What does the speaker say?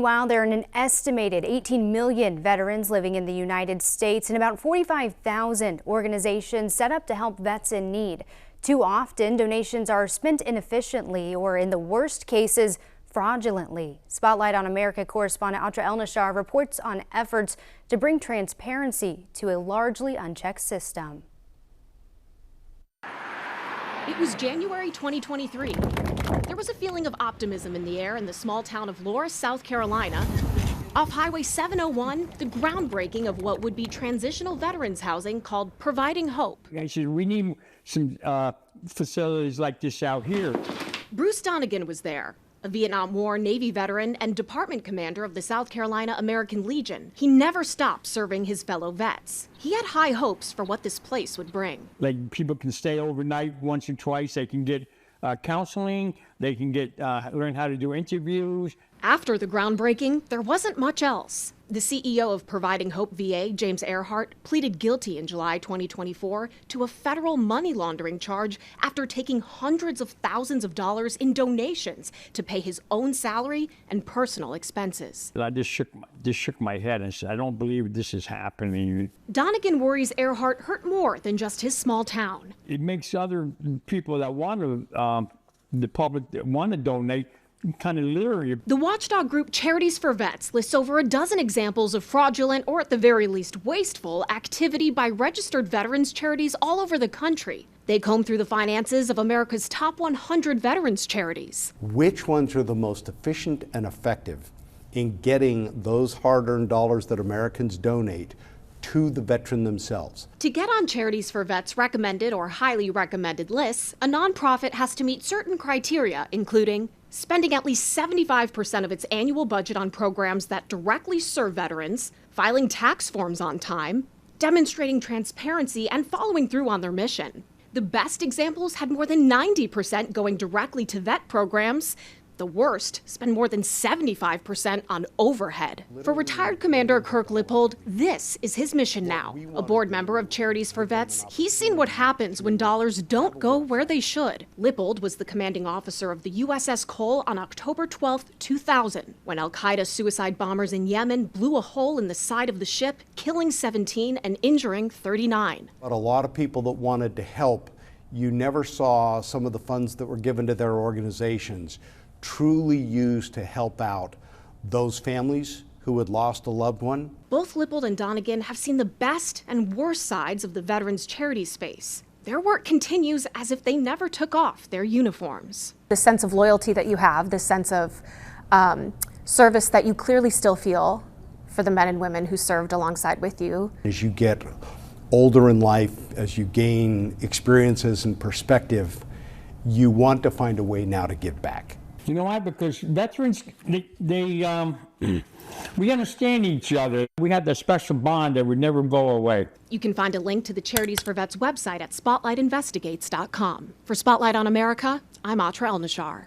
Meanwhile, there are an estimated 18 million veterans living in the United States and about 45,000 organizations set up to help vets in need. Too often, donations are spent inefficiently or, in the worst cases, fraudulently. Spotlight on America correspondent Atra El-Nashar reports on efforts to bring transparency to a largely unchecked system. It was January 2023. There was a feeling of optimism in the air in the small town of Loris, South Carolina. Off Highway 701, the groundbreaking of what would be transitional veterans housing called Providing Hope. I said, we need some facilities like this out here. Bruce Donegan was there, a Vietnam War Navy veteran and department commander of the South Carolina American Legion. He never stopped serving his fellow vets. He had high hopes for what this place would bring. Like, people can stay overnight once or twice. They can get counseling. They can get learn how to do interviews. After the groundbreaking, there wasn't much else. The CEO of Providing Hope VA, James Earhart, pleaded guilty in July 2024 to a federal money laundering charge after taking hundreds of thousands of dollars in donations to pay his own salary and personal expenses. I just shook my head and said, I don't believe this is happening. Donegan worries Earhart hurt more than just his small town. It makes other people that want to, the public that want to donate, kind of leery. The watchdog group Charities for Vets lists over a dozen examples of fraudulent, or at the very least wasteful, activity by registered veterans charities all over the country. They comb through the finances of America's top 100 veterans charities. Which ones are the most efficient and effective in getting those hard-earned dollars that Americans donate to the veteran themselves? To get on Charities for Vets recommended or highly recommended lists, a nonprofit has to meet certain criteria, including spending at least 75% of its annual budget on programs that directly serve veterans, filing tax forms on time, demonstrating transparency, and following through on their mission. The best examples had more than 90% going directly to vet programs. The worst spend more than 75% on overhead. For retired Commander Kirk Lippold, this is his mission now. A board member of Charities for Vets, he's seen what happens when dollars don't go where they should. Lippold was the commanding officer of the USS Cole on October 12, 2000, when Al-Qaeda suicide bombers in Yemen blew a hole in the side of the ship, killing 17 and injuring 39. But a lot of people that wanted to help, you never saw some of the funds that were given to their organizations truly used to help out those families who had lost a loved one. Both Lippold and Donegan have seen the best and worst sides of the veterans charity space. Their work continues as if they never took off their uniforms. The sense of loyalty that you have, the sense of service that you clearly still feel for the men and women who served alongside with you. As you get older in life, as you gain experiences and perspective, you want to find a way now to give back. You know why? Because veterans, we understand each other. We have that special bond that would never go away. You can find a link to the Charities for Vets website at spotlightinvestigates.com. For Spotlight on America, I'm Atra El-Nashar.